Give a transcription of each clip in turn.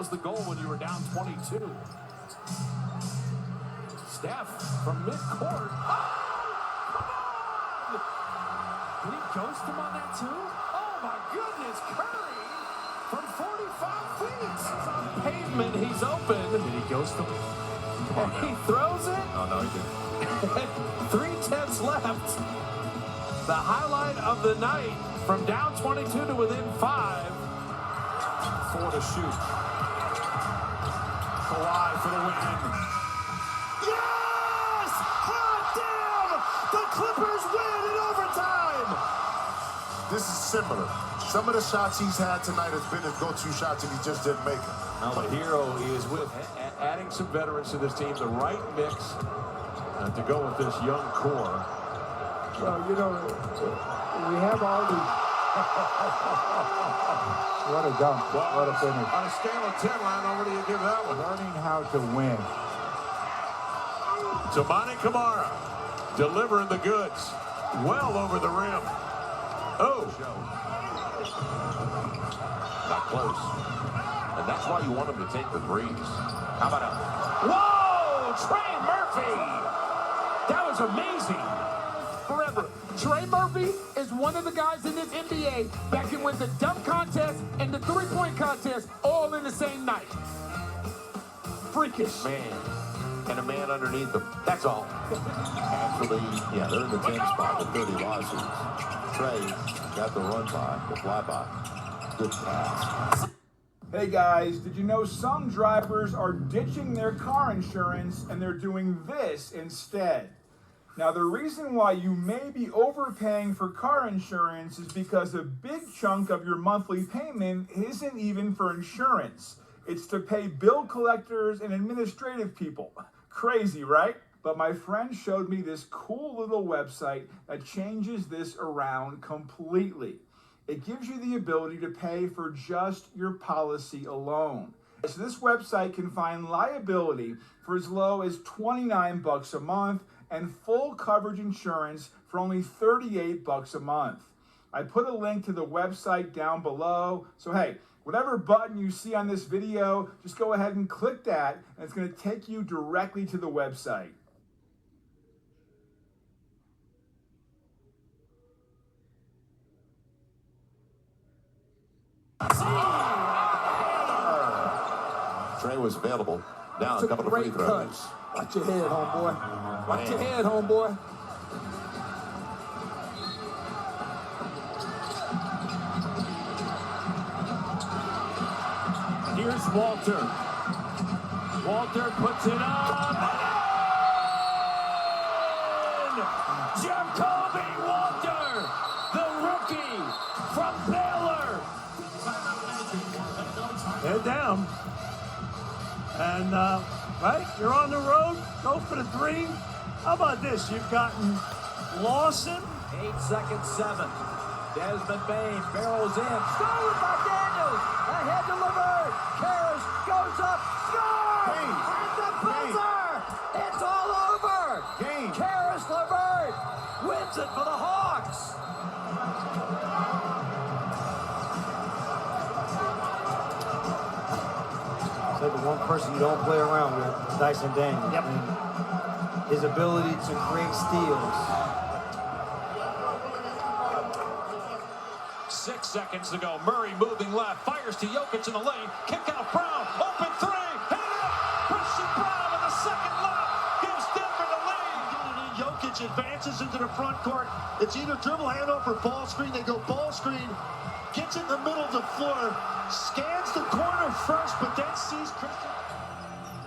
was the goal when you were down 22. Steph from midcourt. Oh, come on! Did he ghost him on that too? Oh my goodness, Curry from 45 feet. He's on pavement, he's open. Did he ghost him? Come on, he throws it. Oh, no, he didn't. 3/10 left. The highlight of the night from down 22 to within 5. 4 to shoot. Kawhi for the win. Yes! Hot damn! The Clippers win in overtime! This is similar. Some of the shots he's had tonight has been his go-to shots, and he just didn't make them. Now the hero is with adding some veterans to this team, the right mix to go with this young core. Well, you know, we have all these. What a dunk. Well, what a finish. On a scale of 10, Lionel, what do you give that one? Learning how to win. Toumani Camara delivering the goods. Well over the rim. Oh. Not close. And that's why you want him to take the threes. How about a... Whoa! Trey Murphy! That was amazing. Forever. Trey Murphy is one of the guys in this NBA that can win the dunk contest and the three-point contest all in the same night. Freakish. Man. And a man underneath them. That's all. Actually, yeah, they're in the 10 spot with 30 lawsuits. Trey got the run by, the flyby. Good pass. Hey guys, did you know some drivers are ditching their car insurance and they're doing this instead? Now, the reason why you may be overpaying for car insurance is because a big chunk of your monthly payment isn't even for insurance. It's to pay bill collectors and administrative people. Crazy, right? But my friend showed me this cool little website that changes this around completely. It gives you the ability to pay for just your policy alone. So this website can find liability for as low as $29 a month and full coverage insurance for only $38 a month. I put a link to the website down below. So hey, whatever button you see on this video, just go ahead and click that, and it's going to take you directly to the website. Trey was available. Now a couple of free throws. Watch your head, homeboy. Watch your head, homeboy. Here's Walter. Walter puts it up. And Jacoby Walter, the rookie from Baylor. Head down. And, right, you're on the road, go for the three. How about this? You've gotten Lawson. 8 seconds, 7. Desmond Bain barrels in. Stolen by Daniels. Ahead delivered. Karras goes up. Score! And the buzzer! It's all over. Karras LeVert wins it for the Hawks. So the one person you don't play around with is Dyson Daniels. Yep. And his ability to create steals. 6 seconds to go. Murray moving left, fires to Jokic in the lane. Kick out Brown, open three, hit it up. Christian Brown in the second left gives Denver the lead. Jokic advances into the front court. It's either dribble handoff or ball screen. They go ball screen, gets in the middle of the floor, scans the corner first, but then sees Christian.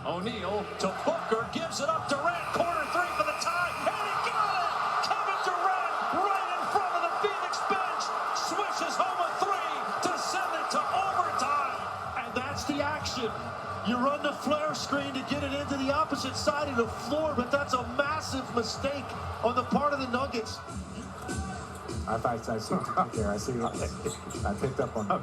O'Neal to Booker, gives it up. Durant, corner three for the tie, and he got it! Kevin Durant, right in front of the Phoenix bench, swishes home a three to send it to overtime. And that's the action. You run the flare screen to get it into the opposite side of the floor, but that's a massive mistake on the part of the Nuggets. I see there. I see it. I picked up on that.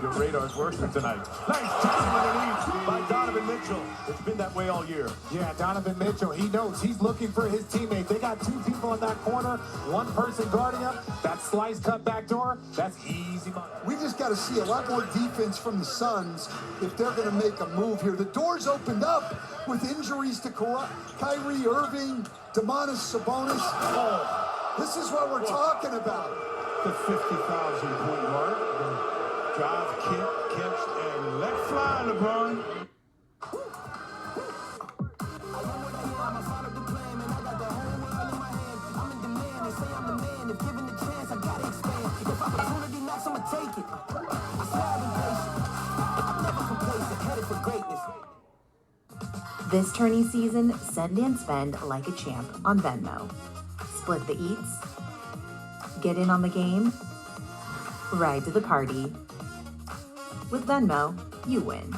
Your radar's working tonight. Nice time underneath by Donovan Mitchell. been that way all year. Yeah, Donovan Mitchell, he knows. He's looking for his teammate. They got two people in that corner, one person guarding him. That slice cut back door, that's easy money. We just got to see a lot more defense from the Suns if they're going to make a move here. The door's opened up with injuries to Kyrie Irving, Domantas Sabonis. Oh, this is what we're talking about. The 50,000-point mark. Drive, kick, catch, and let fly, LeBron. This tourney season, send and spend like a champ on Venmo. Split the eats, get in on the game, ride to the party. With Venmo, you win.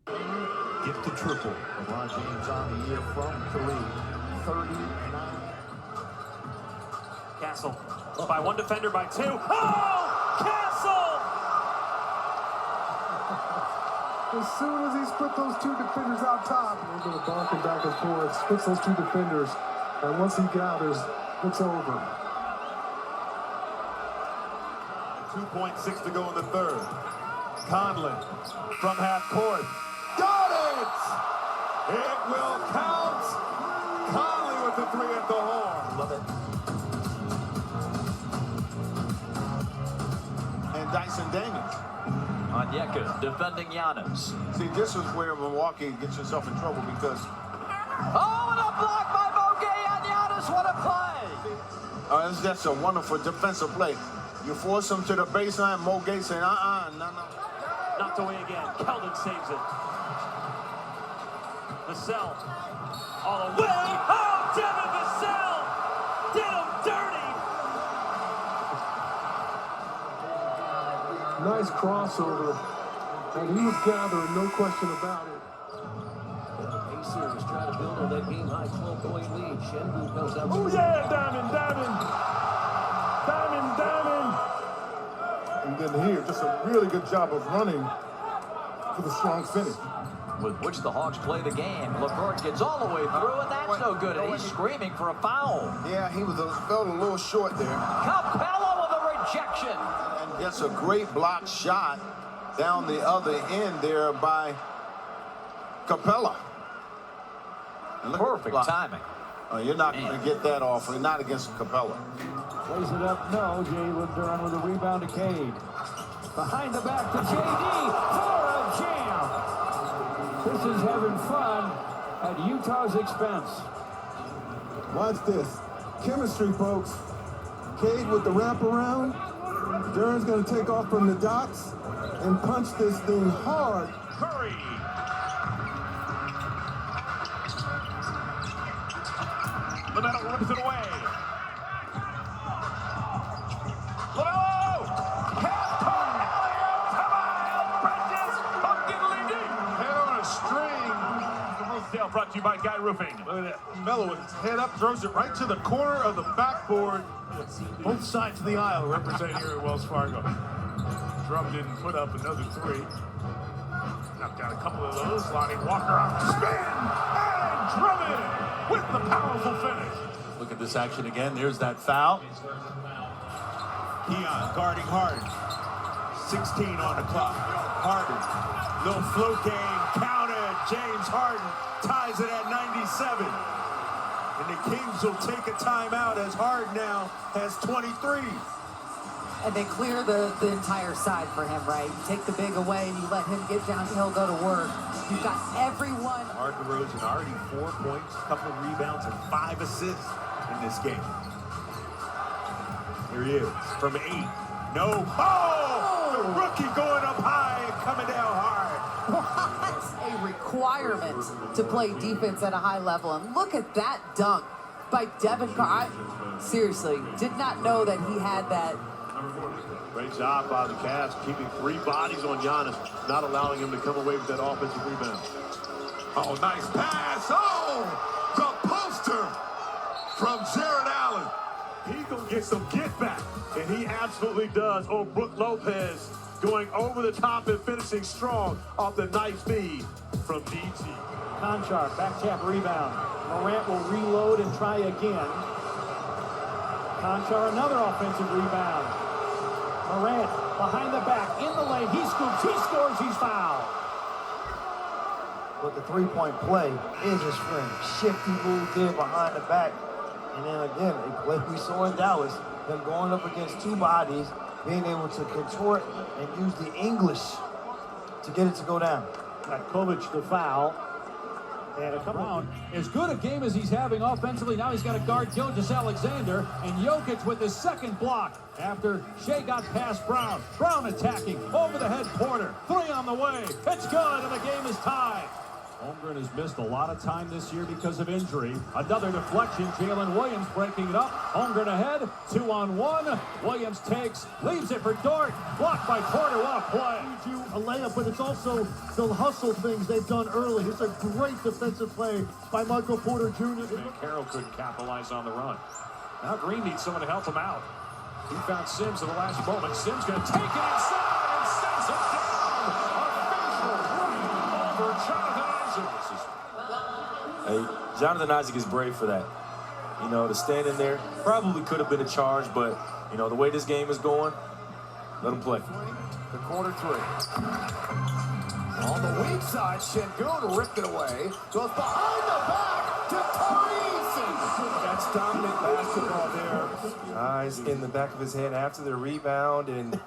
Get the triple. LeBron James on the year from 39. Castle by one defender by two. Oh! Castle! As soon as he split those two defenders out top, they're going to bonk him back and forth, splits those two defenders, and once he gathers, it's over. 2.6 to go in the third. Conley from half court. Got it! It will count. Conley with the three at the horn. Love it. And Dyson Daniels. Onyeka defending Giannis. See, this is where Milwaukee gets yourself in trouble because... Oh, and a block by Boguet on Giannis. What a play! That's a wonderful defensive play. You force him to the baseline, Mo Gates saying, no. Knocked away again. Keldon saves it. Vassell all the way. Oh, Devin Vassell did him dirty. Nice crossover, and he was gathering, no question about it. The Pacers try to build on that game-high 12-point lead. Shengun comes out. Oh, yeah, Diamond. And then here, just a really good job of running for the strong finish. With which the Hawks play the game. LeVert gets all the way through, and that's no good. And he's screaming for a foul. Yeah, he felt a little short there. Capella with a rejection. And gets a great block shot down the other end there by Capella. Perfect timing. Oh, you're not going to get that off. Not against Capella. Plays it up, no. Jalen Duran with a rebound to Cade. Behind the back to JD for a jam. This is having fun at Utah's expense. Watch this. Chemistry, folks. Cade with the wraparound. Duran's going to take off from the docks and punch this thing hard. Curry. LaMelo rips it away. LaMelo! Half-court alley-oop to Miles Bridges. Bucket leading. Head on a string. The Roof Sale brought to you by Guy Roofing. Look at that. Melo with his head up, throws it right to the corner of the backboard. Both sides of the aisle represented here at Wells Fargo. Drum didn't put up another three. Knocked out a couple of those. Lonnie Walker off the spin. And Drummond with the powerful finish. Look at this action again. There's that foul. Keon guarding Harden. 16 on the clock. Harden. Little float game. Counted. James Harden ties it at 97. And the Kings will take a timeout as Harden now has 23. And they clear the entire side for him, right? You take the big away and you let him get downhill, go to work. You've got everyone. Mark DeRozan already 4 points, a couple of rebounds, and 5 assists in this game. Here he is from 8. No. Oh! The rookie going up high and coming down hard. What a requirement to play defense at a high level. And look at that dunk by Devin Carr. I seriously did not know that he had that. Great job by the Cavs, keeping 3 bodies on Giannis, not allowing him to come away with that offensive rebound. Oh, nice pass. Oh, the poster from Jared Allen. He's going to get some get back, and he absolutely does. Oh, Brook Lopez going over the top and finishing strong off the nice feed from DT. Conchar, back tap rebound. Morant will reload and try again. Conchar, another offensive rebound. Morant, behind the back, in the lane. He scoops, he scores, he's fouled. But the three-point play is a string. Shifty move there behind the back. And then again, a play we saw in Dallas, them going up against two bodies, being able to contort and use the English to get it to go down. Got Kovic the foul. And a Brown, as good a game as he's having offensively, now he's got to guard Gilgeous-Alexander, and Jokic with his second block after Shea got past Brown. Brown attacking, over the head Porter, three on the way, it's good, and the game is tied. Holmgren has missed a lot of time this year because of injury. Another deflection, Jalen Williams breaking it up. Holmgren ahead, 2-on-1. Williams takes, leaves it for Dort. Blocked by Porter, what a play. You a layup, but it's also the hustle things they've done early. It's a great defensive play by Michael Porter Jr. Carroll couldn't capitalize on the run. Now Green needs someone to help him out. He found Sims at the last moment. Sims going to take it inside and sends it down. A facial over Jonathan Isaac. Hey, Jonathan Isaac is brave for that. You know, to stand in there, probably could have been a charge, but, you know, the way this game is going, let him play. The corner three. On the weak side, Şengün ripped it away. Goes behind the back to Tyrese. That's dominant basketball there. Eyes in the back of his head after the rebound, and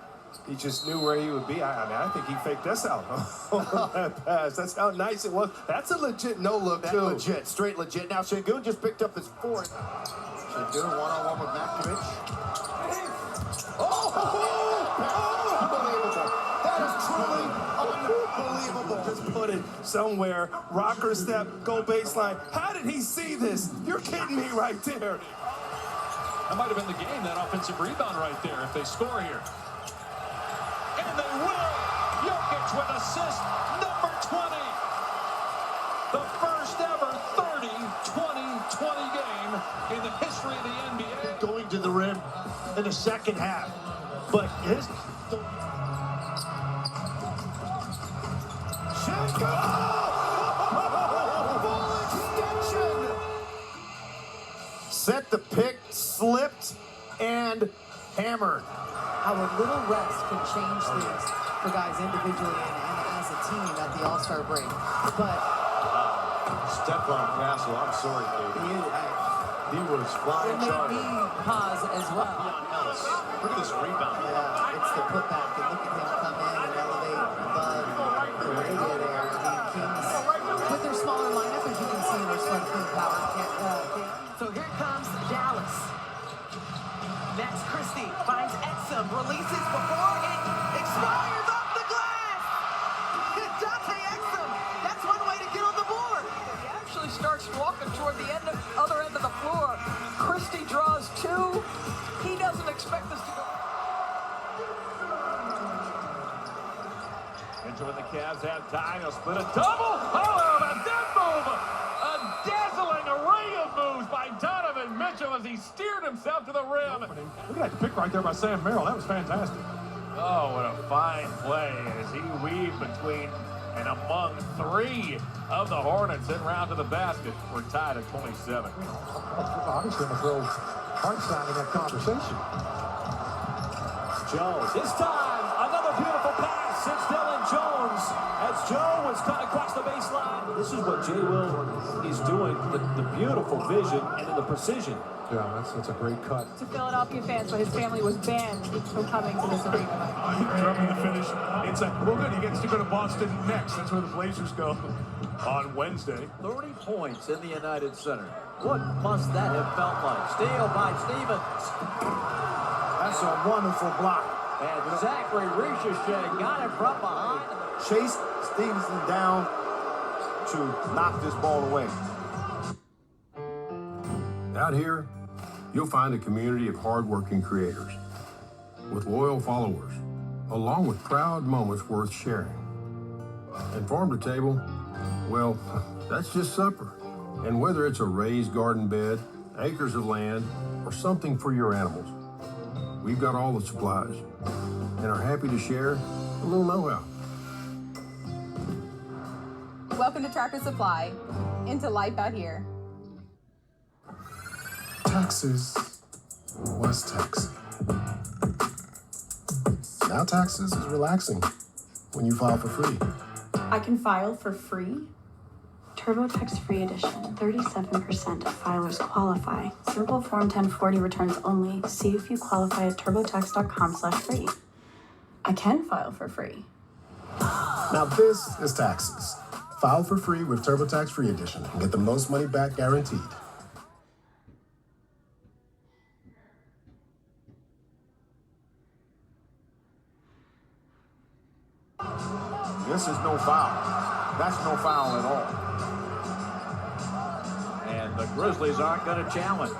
he just knew where he would be. I think he faked us out on that pass. That's how nice it was. That's a legit no-look, too. Legit, straight legit. Now Şengün just picked up his fourth. Şengün one-on-one with Makovic. Unbelievable. That is truly unbelievable. Just put it somewhere. Rocker step, go baseline. How did he see this? You're kidding me right there. That might have been the game, that offensive rebound right there, if they score here. And they will. Jokic with assist number 20. The first ever 30-20-20 game in the history of the NBA. Going to the rim in the second half. But his... Set the pick, slipped, and hammered. How a little rest can change things for guys individually and as a team at the All-Star break. But Stephon Castle, I'm sorry, Katie. He was flying it made charging. me pause as well. Look at this rebound. Yeah, it's the putback, and look at him come in and elevate above the radio there. I mean, Kings, with their smaller lineup, as you can see in their sweat clean power. So here comes Dallas. Next, Christie finds Exum, releases before it expires off the glass. Dante Exum, that's one way to get on the board. He actually starts walking toward the other end of the floor. Christie draws two. He doesn't expect this to go. Into when the Cavs have time, they'll split a double. Oh, a dead move. A dazzling array of moves by Donovan Mitchell as he steered himself to the rim. Look at that pick right there by Sam Merrill. That was fantastic. Oh, what a fine play as he weaved between and among three of the Hornets en route to the basket. We're tied at 27. Obviously, going to throw Hartstein in that conversation. Jones, this time, another beautiful pass. It's Dylan Jones as Joe was cut across the baseline. This is what Jay Will is doing, the beautiful vision and then the precision. Yeah, that's a great cut. To Philadelphia fans, but his family was banned from coming to this arena. Drumming the finish. It's like, well, good. He gets to go to Boston next. That's where the Blazers go on Wednesday. 30 points in the United Center. What must that have felt like? Steal by Stevens. That's a wonderful block. And Zachary Ricochet got it from behind. Chase Stevenson down to knock this ball away. Out here, you'll find a community of hardworking creators with loyal followers, along with proud moments worth sharing. And farm to table, well, that's just supper. And whether it's a raised garden bed, acres of land, or something for your animals, we've got all the supplies. and are happy to share a little know-how. Welcome to Tractor Supply, into life out here. Taxes was taxing. Now taxes is relaxing when you file for free. I can file for free? TurboTax Free Edition. 37% of filers qualify. Simple Form 1040 returns only. See if you qualify at turbotax.com/free. I can file for free. Now this is taxes. File for free with TurboTax Free Edition and get the most money back guaranteed. This is no foul. That's no foul at all. And the Grizzlies aren't going to challenge.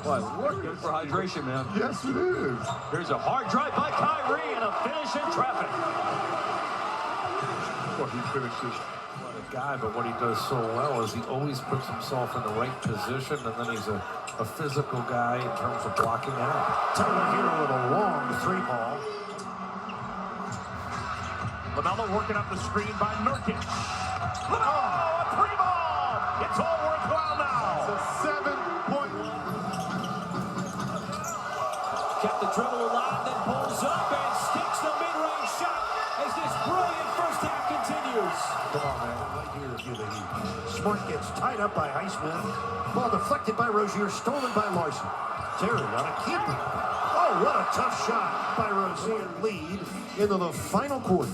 Boy, looking for hydration, man. Yes, it is. Here's a hard drive by Kyrie and a finish in traffic. Well, he finishes. What a guy, but what he does so well is he always puts himself in the right position, and then he's a physical guy in terms of blocking out. Taylor here with a long three ball. LaMelo working up the screen by Nurkic. Oh, a three ball! It's all worthwhile now. It's a 7-point. Kept the dribble alive, then pulls up and sticks the mid-range shot as this brilliant first half continues. Come on, man. Right here, give the heat. Smart gets tied up by Highsmith. Ball deflected by Rozier, stolen by Larson. Terry on a keeper. Oh, what a tough shot by Rozier. Lead into the final quarter.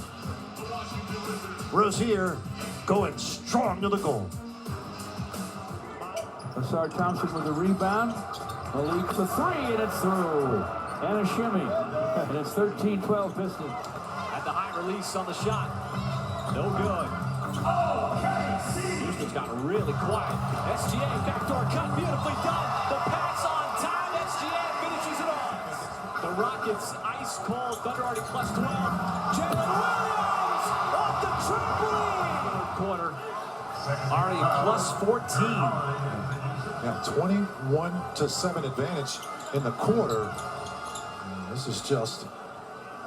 Rozier going strong to the goal. Asar Thompson with a rebound. Malik for three, and it's through. And a shimmy. And it's 13-12 Pistons. At the high release on the shot. No good. Houston's got really quiet. SGA backdoor cut, beautifully done. The pass on time. SGA finishes it off. The Rockets ice cold. Thunder already plus 12. Jalen Williams off the trampoline. Third quarter. Already plus 14. Yeah, 21-7 advantage in the quarter. This is just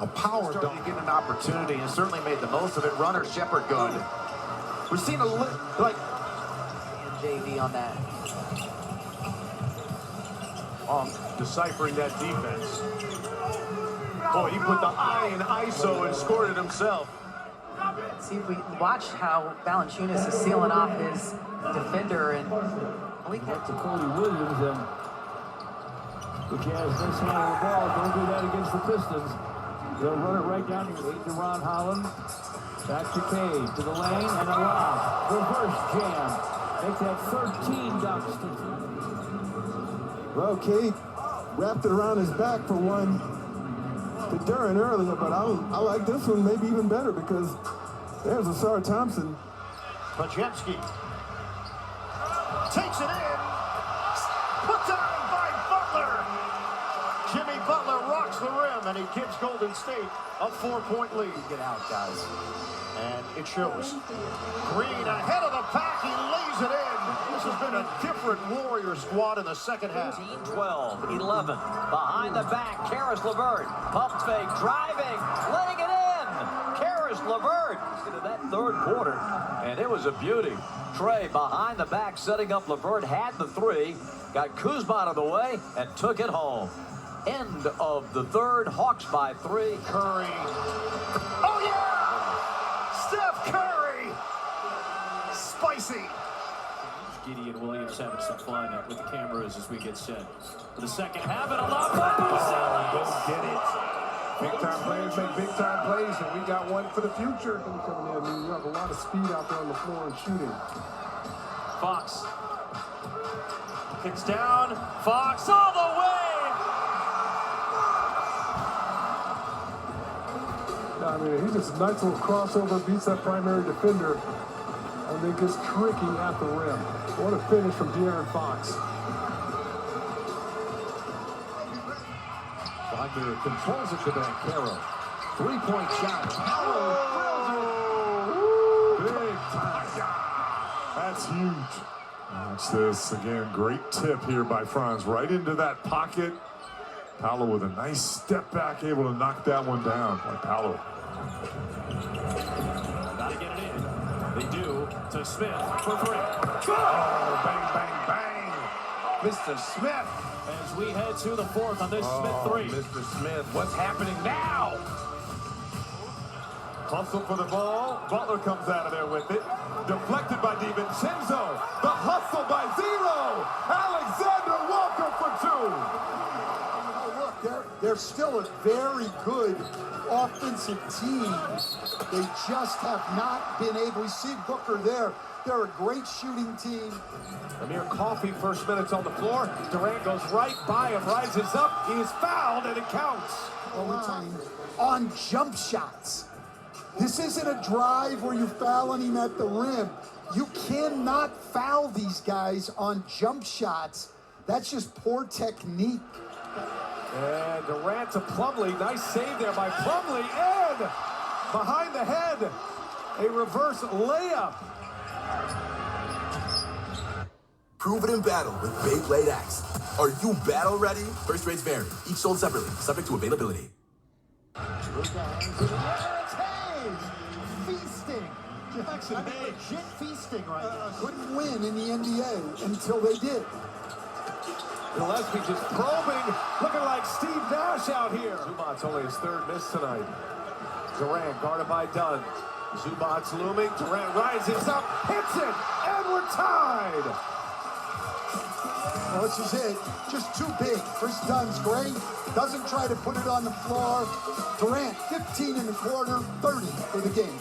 a power dunk. Getting an opportunity and certainly made the most of it. Runner Shepherd good. We're seeing a like JV on that. Deciphering that defense. Boy, he put the eye in ISO and scored it himself. See, we watched how Valanciunas is sealing off his defender, and Malik had to Cody Williams, and the Jazz mishandle the ball. Don't do that against the Pistons. They'll run it right down here. To Ron Holland. Back to Cade, to the lane, and a lob. Reverse jam. Make that 13 dunks. Well, Cade wrapped it around his back for one to Duran earlier, but I like this one maybe even better because there's Asar Thompson. Pajemski takes it in. Put down by Butler. Jimmy Butler rocks the rim, and he gives Golden State a 4-point lead. Get out, guys. And it shows. Green ahead of the pack. He lays it in. This has been a different Warrior squad in the second half. 12, 11. Behind the back, Karis LeVert. Pump fake, driving, letting it in. Karis LeVert into that third quarter. And it was a beauty. Trey behind the back, setting up LeVert, had the three, got Kuzma out of the way, and took it home. End of the third. Hawks by 3. Curry. Oh, yeah! Steph Curry! Spicy. Gideon Williams having some fun with the cameras as we get set for the second half. And a lob. Don't get it. Big time players make big time plays, and we got one for the future. Coming in, New York, a lot of speed out there on the floor and shooting. Fox kicks down. Fox all the way. I mean, he just a nice little crossover, beats that primary defender, and then gets tricky at the rim. What a finish from De'Aaron Fox. Wagner controls it to Banchero. 3-point shot. Big time. That's huge. Watch this again. Great tip here by Franz. Right into that pocket. Paolo with a nice step back, able to knock that one down by Paolo. Gotta get it in. They do to Smith for three. Oh, bang, bang, bang. Mr. Smith. As we head to the fourth on this Smith three. Mr. Smith, what's happening now? Hustle for the ball. Butler comes out of there with it. Deflected by DiVincenzo. The hustle by Zero. Alexander Walker for two. Oh, look, they're still a very good offensive team. They just have not been able. We see Booker there. They're a great shooting team. Amir Coffey, first minutes on the floor. Durant goes right by him, rises up. He is fouled, and it counts. Overtime on jump shots. This isn't a drive where you're fouling him at the rim. You cannot foul these guys on jump shots. That's just poor technique. And Durant to Plumlee. Nice save there by Plumlee. And behind the head, a reverse layup. Prove it in battle with Beyblade X. Are you battle ready? First rates vary. Each sold separately, subject to availability. Feasting. Jackson, legit feasting right now. Couldn't win in the NBA until they did. Gillespie just probing, looking like Steve Nash out here. Zubac's only his third miss tonight. Durant guarded by Dunn. Zubac's looming. Durant rises up, hits it, and we're tied. Well, this is it. Just too big. Chris Dunn's great. Doesn't try to put it on the floor. Durant, 15 in the quarter, 30 for the game.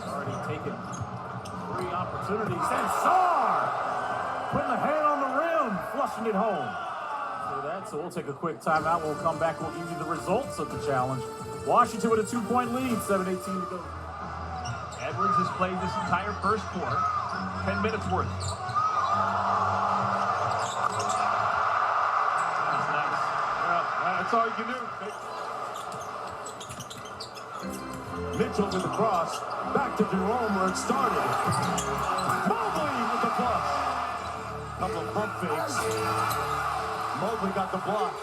Already taken 3 opportunities. And Sarr putting a hand on the rim, flushing it home. So we'll take a quick timeout. We'll come back. We'll give you the results of the challenge. Washington with a 2-point lead, 7:18 to go. Edwards has played this entire first quarter, 10 minutes worth. That's all you can do. Mitchell with the cross. Back to Jerome where it started. Mobley with the block. Couple of pump fakes. Mobley got the block.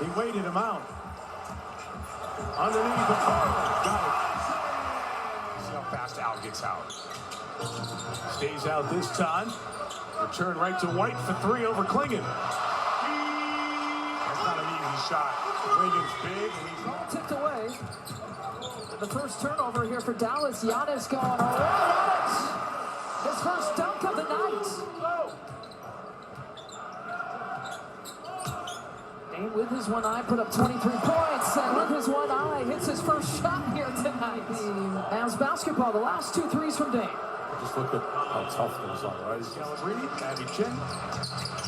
He waited him out. Underneath the corner. Got it. See how fast Al gets out. Stays out this time. Return right to White for 3 over Klingon. Shot. Wiggins big. Ball tipped away. The first turnover here for Dallas. Giannis going all right. His first dunk of the night. Dane with his one eye put up 23 points. And with his one eye hits his first shot here tonight. Mavs basketball, the last 2 threes from Dane. Just look at how tough those are, right? Scalabrine, Abby Chin.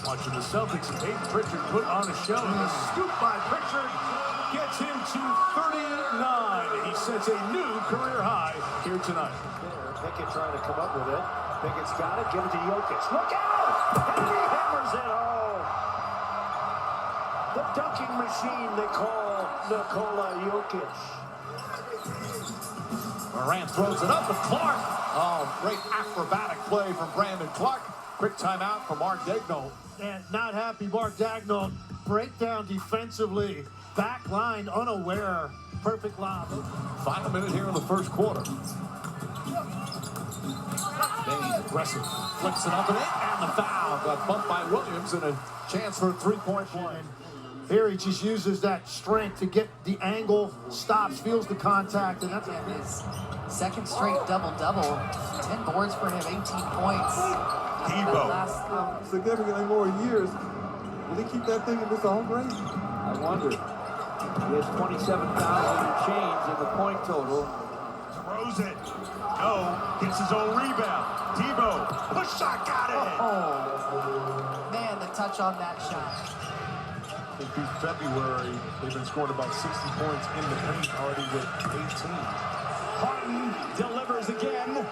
Watching the Celtics, Peyton Pritchard put on a show. And a scoop by Pritchard gets him to 39. He sets a new career high here tonight. Pickett trying to come up with it. Pickett's got it. Give it to Jokic. Look out! And he hammers it home. The dunking machine they call Nikola Jokic. Morant throws it up with Clark. Oh, great acrobatic play from Brandon Clark. Quick timeout for Mark Daigneault. And not happy, Mark Daigneault. Breakdown defensively. Back line, unaware. Perfect lob. Final minute here in the first quarter. Dane aggressive. Flicks it up and in. And the foul. Got bumped by Williams and a chance for a 3-point play. Here he just uses that strength to get the angle, stops, feels the contact, and that's his second straight double-double. 10 boards for him, 18 points. Debo. Significantly more years. Will he keep that thing in this own grade? I wonder. He has 27,000 and change in the point total. Throws it. No. Gets his own rebound. Debo. Push shot. Got it. Oh. Man, the touch on that shot. Through February, they've been scoring about 60 points in the paint, already with 18. Harden delivers again.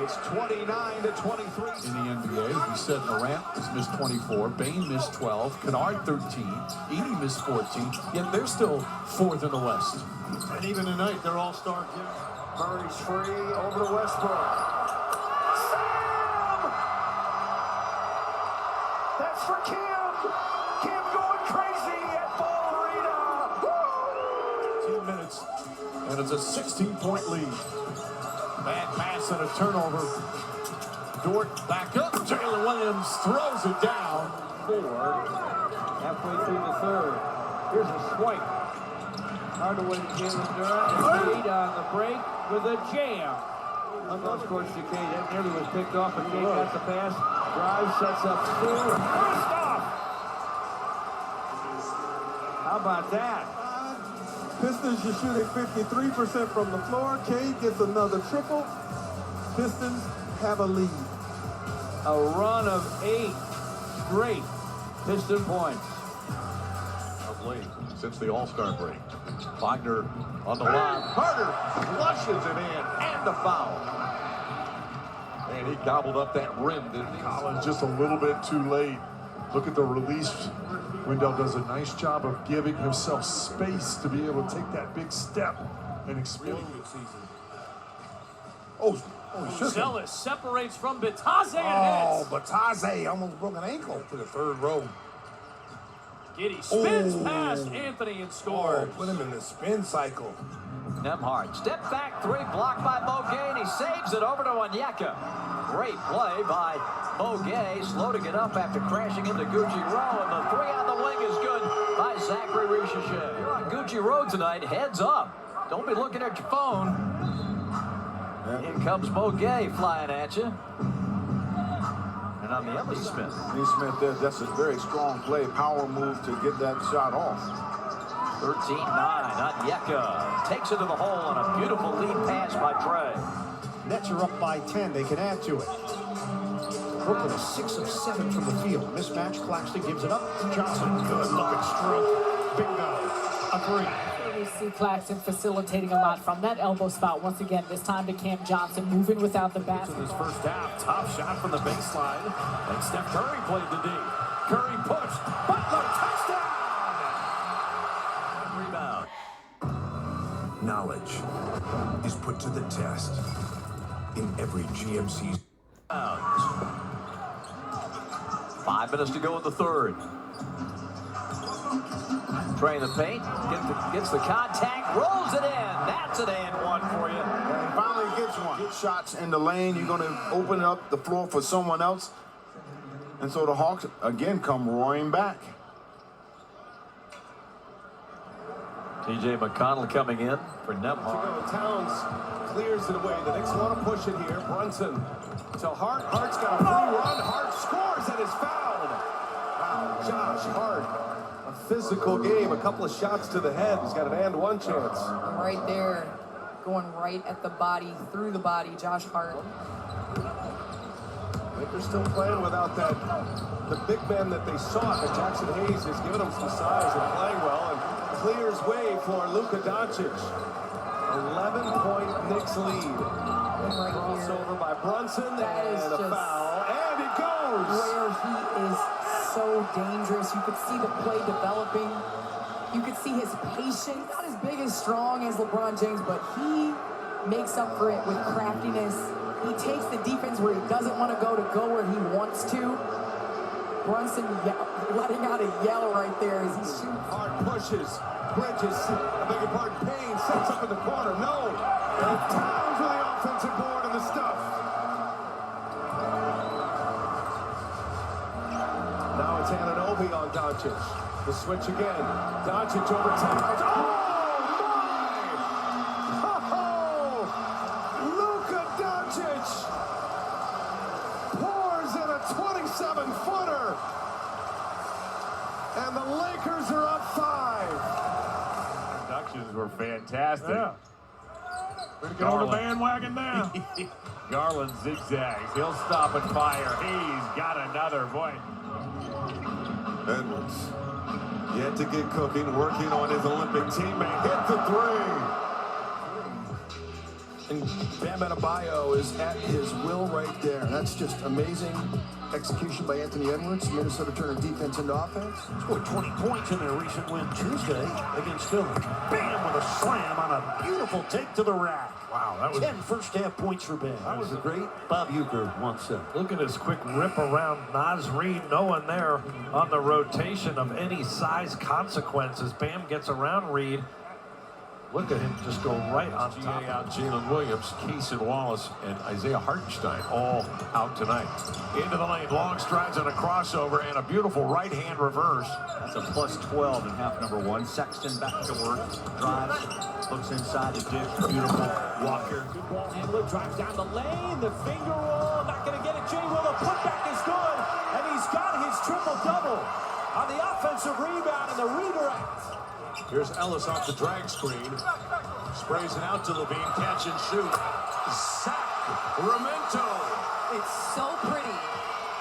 It's 29-23. In the NBA, we said Morant has missed 24, Bane missed 12, Kennard 13, Edey missed 14, yet they're still 4th in the West. And even tonight, they're all-star kids. Murray's free over to Westbrook. Sam! That's for Kim! Kim going crazy at It's a 16-point lead. Bad pass and a turnover. Dort back up. Jalen Williams throws it down. Ford halfway through the third. Here's a swipe. Hardaway to Jalen Durant. Cade on the break with a jam. Unlost course to Cade. That nearly was picked off, but Cade got the pass. Drive, sets up two. First off! How about that? Pistons are shooting 53% from the floor. Cade gets another triple. Pistons have a lead. A run of 8 straight Piston points. Of late, since the All-Star break. Wagner on the line. Carter flushes it in, and a foul. And he gobbled up that rim, didn't he? Collins just a little bit too late. Look at the release. Wendell does a nice job of giving himself space to be able to take that big step and explode. Really good season. Oh, he shook him. Zealous separates from Bitadze and Oh, hits. Bitadze almost broke an ankle to the third row. Giddy spins past Anthony and scores. Put him in the spin cycle. Nembhard, step back three, blocked by Boguet, and he saves it over to Onyeka. Great play by Boguet, slow to get up after crashing into Gucci Rowe, and the three on the wing is good by Zachary Richichet. You're on Gucci Rowe tonight, heads up. Don't be looking at your phone. Here comes Boguet flying at you. And on the other, Smith. Smith, that's a very strong play, power move to get that shot off. 13-9, Onyeka takes it to the hole on a beautiful lead pass by Trey. Nets are up by 10. They can add to it. Brooklyn is 6 of 7 from the field. Mismatch. Claxton gives it up. Johnson, good looking stroke. Bingo. A three. We see Claxton facilitating a lot from that elbow spot. Once again, this time to Cam Johnson, moving without the basket. This first half, top shot from the baseline. And Steph Curry played the D. Curry pushed. Butler, touchdown! Rebound. Knowledge is put to the test in every GMC. 5 minutes to go in the third. Trey in the paint, gets the contact, rolls it in. That's an and one for you. And finally gets one. Get shots in the lane. You're going to open up the floor for someone else. And so the Hawks, again, come roaring back. TJ McConnell coming in for Nembhard. Towns clears it away. The Knicks want to push it here. Brunson to Hart. Hart's got a free run. Hart scores and is fouled. Wow, Josh Hart. A physical game. A couple of shots to the head. He's got an and one chance. Right there, going right at the body, through the body, Josh Hart. Lakers still playing without that. The big man that they sought, that Jackson Hayes has given them some size and playing well, and clears way for Luka Doncic. 11-point Knicks lead. Right Crossover by Brunson that and a foul, and it goes. Where he is so dangerous. You could see the play developing. You could see his patience. Not as big as strong as LeBron James, but he makes up for it with craftiness. He takes the defense where he doesn't want to go where he wants to. Brunson letting out a yell right there as he shoots. Hard pushes. Bridges, I beg your pardon, Payne sets up in the corner. No. And Towns with the offensive board and the stuff. Now it's Anunoby on Doncic. The switch again. Doncic over Towns. Oh, my! Luka Doncic pours in a 27-footer. And the Lakers are up 5. Productions were fantastic. Yeah. We're get on the bandwagon now. Garland zigzags. He'll stop and fire. He's got another boy. Edwards yet to get cooking, working on his Olympic teammate. Hit the three. And Bam Adebayo is at his will right there. That's just amazing execution by Anthony Edwards. Minnesota turning defense into offense. Scored 20 points in their recent win Tuesday against Philly. Bam with a slam on a beautiful take to the rack. Wow, that was 10 first half points for Bam. That was a great. Bob Uecker once said. Look at his quick rip around Naz Reid. No one there on the rotation of any size consequences. Bam gets around Reid. Look at him just go right on top. Out Jalen Williams, Keeson Wallace, and Isaiah Hartenstein all out tonight. Into the lane, long strides on a crossover and a beautiful right-hand reverse. That's a plus 12 in half number one. Sexton back to work, drives, looks inside the dish. Beautiful Walker. Good ball handler, drives down the lane. The finger roll, not going to get it. Jay Will, the putback is good. And he's got his triple-double on the offensive rebound and the redirect. Here's Ellis off the drag screen. Sprays it out to Levine. Catch and shoot. Sacramento. It's so pretty.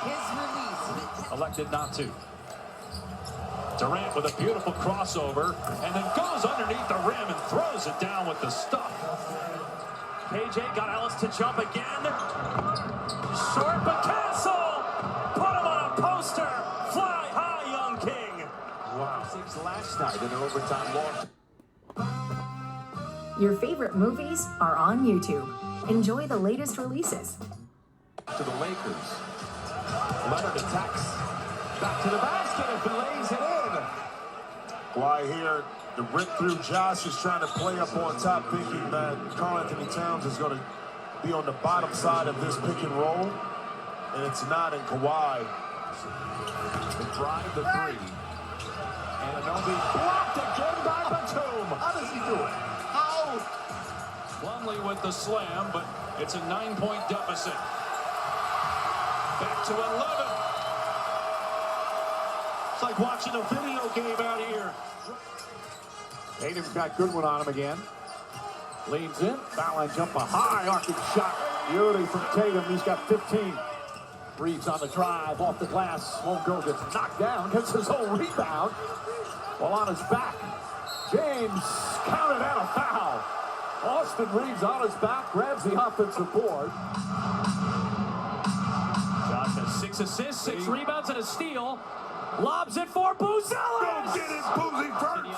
His release. Elected not to. Durant with a beautiful crossover and then goes underneath the rim and throws it down with the stuff. KJ got Ellis to jump again. Short, but Castle put him on a poster. Fly high, young king. Wow. 6 last night in an overtime loss. Your favorite movies are on YouTube. Enjoy the latest releases. To the Lakers. Leonard attacks. Back to the basket and lays it in. Why here, the rip through Josh is trying to play up on top, thinking that Karl Anthony Towns is going to be on the bottom side of this pick and roll. And it's not in Kawhi. The drive the three. And Anobi blocked again by Batum. How does he do it? How? Plumlee with the slam, but it's a 9-point deficit. Back to 11. It's like watching a video game out here. Tatum's got Goodwin on him again. Leans in. Foul line jump, a high arcing shot. Beauty from Tatum. He's got 15. Reeves on the drive, off the glass. Won't go, gets knocked down, gets his own rebound. While on his back, James counted out a foul. Austin Reeves on his back, grabs the offensive board. Josh has 6 assists, 6 rebounds, and a steal. Lobs it for Boozelis. Go get it, Boozy first.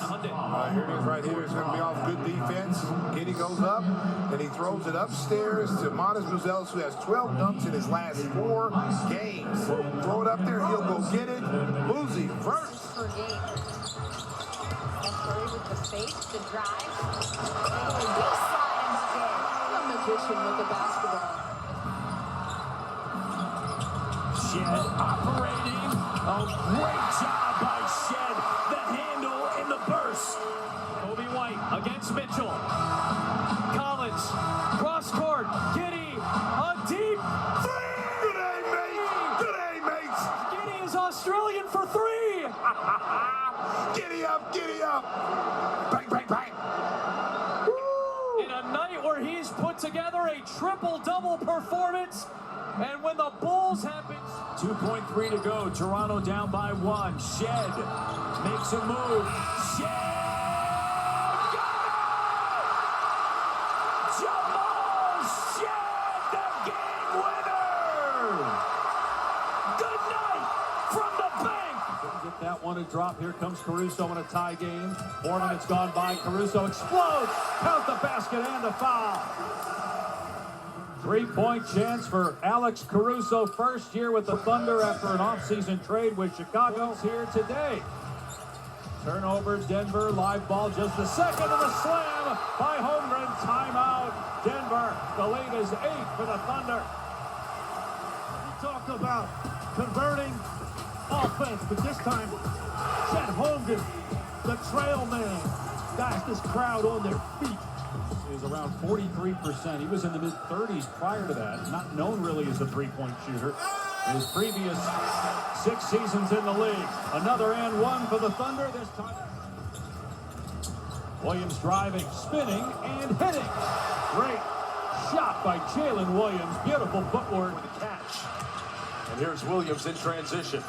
Here it is right here. It's going to be off good defense. Giddy goes up, and he throws it upstairs to Montes Boozelis, who has 12 dunks in his last 4 games. Throw it up there. He'll go get it. Boozy first. Per game. Curry with the fake, the drive. Big slide and bucket. A magician with the basketball. Shed operating. Oh, great job by Shed. The handle in the burst. Kobe White against Mitchell. Collins, cross court. Giddy, a deep 3. Good aim, mate. Good aim, mates. Giddy is Australian for 3. Giddy up, giddy up. Bang, bang, bang. In a night where he's put together a triple-double performance. And when the Bulls happen, 2.3 to go. Toronto down by 1. Shed makes a move. Shed! Jamal Shed, the game winner! Good night from the bank! Couldn't get that one to drop. Here comes Caruso in a tie game. 4 minutes gone by. Caruso explodes. Count the basket and a foul. 3-point chance for Alex Caruso, first year with the Thunder after an offseason trade with Chicago. Here today. Turnover, Denver, live ball, just the second of the slam by Holmgren. Timeout, Denver. The lead is 8 for the Thunder. You talk about converting offense, but this time, Chet Holmgren, the trail man, got this crowd on their feet. Is around 43%. He was in the mid-30s prior to that. Not known really as a three-point shooter. In his previous 6 seasons in the league. Another and 1 for the Thunder this time. Williams driving, spinning, and hitting. Great shot by Jalen Williams. Beautiful footwork with the catch. And here's Williams in transition.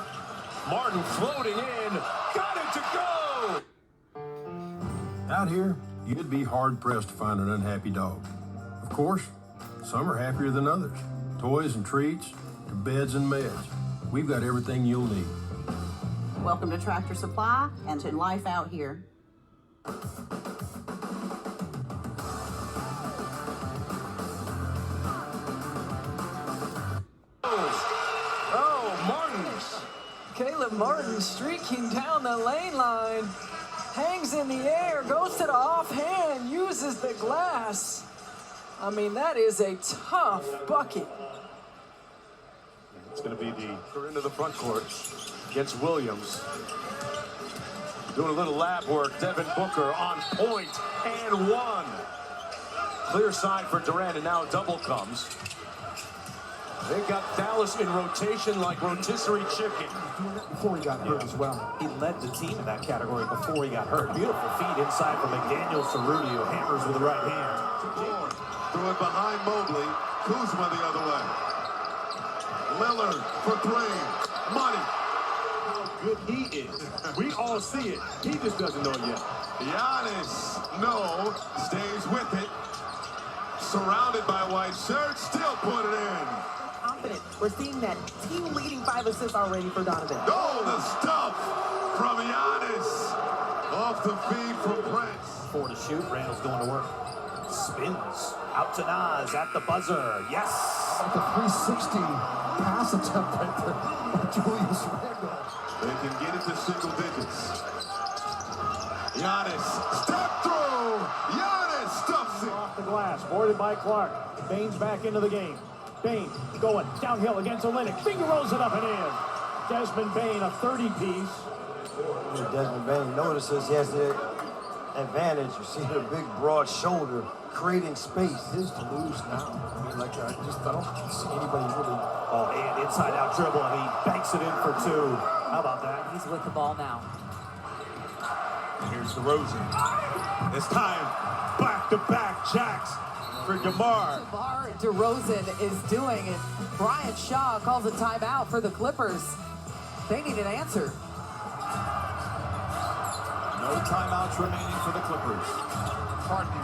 Martin floating in. Got it to go! Out here, you'd be hard-pressed to find an unhappy dog. Of course, some are happier than others. Toys and treats, to beds and meds. We've got everything you'll need. Welcome to Tractor Supply and to life out here. Oh, Martin. Caleb Martin streaking down the lane line. hangs in the air, goes to the offhand, uses the glass. I mean, that is a tough bucket. It's going to be the into the front court against Williams. Doing a little lab work. Devin Booker on point and one. Clear side for Durant, and now a double comes. They've got Dallas in rotation like rotisserie chicken. Before he got hurt as well. He led the team in that category before he got hurt. Beautiful feed inside from McDaniels to Rudy, who hammers with the right hand. Threw it behind Mobley. Kuzma the other way. Lillard for three. Money. How good he is. We all see it. He just doesn't know it yet. Giannis, no, stays with it. Surrounded by white shirts, still put it in. Confident. We're seeing that team-leading 5 assists already for Donovan. Oh, the stuff from Giannis. Off the feed from Prince. 4 to shoot. Randall's going to work. Spins. Out to Nas at the buzzer. Yes. The 360 pass attempt right there by Julius Randle. They can get it to single digits. Giannis, step through. Giannis stuffs it. Off the glass, boarded by Clark. Bane's back into the game. Bane going downhill against Olynyk. Finger rolls it up and in. Desmond Bane, a 30-piece. Desmond Bane notices he has the advantage. You see the big, broad shoulder creating space. His to lose now. I mean, like, I don't see anybody really. Oh, and inside-out dribble, and he banks it in for 2. How about that? He's with the ball now. Here's DeRozan. It's time. Back-to-back jacks for DeMar. DeMar DeRozan is doing it. Brian Shaw calls a timeout for the Clippers. They need an answer. No timeouts remaining for the Clippers. Harden.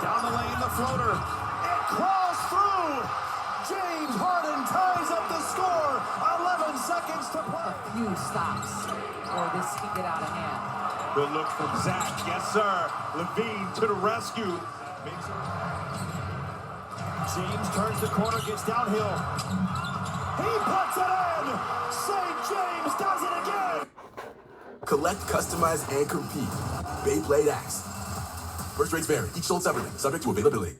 Down the lane, the floater. It crawls through. James Harden ties up the score. 11 seconds to play. A few stops, or this can get out of hand. Good look from Zach. Yes, sir. Levine to the rescue. James turns the corner, gets downhill. He puts it in. St. James does it again. Collect, customize, and compete. Beyblade Axe. First rates vary. Each sold separately. Subject to availability.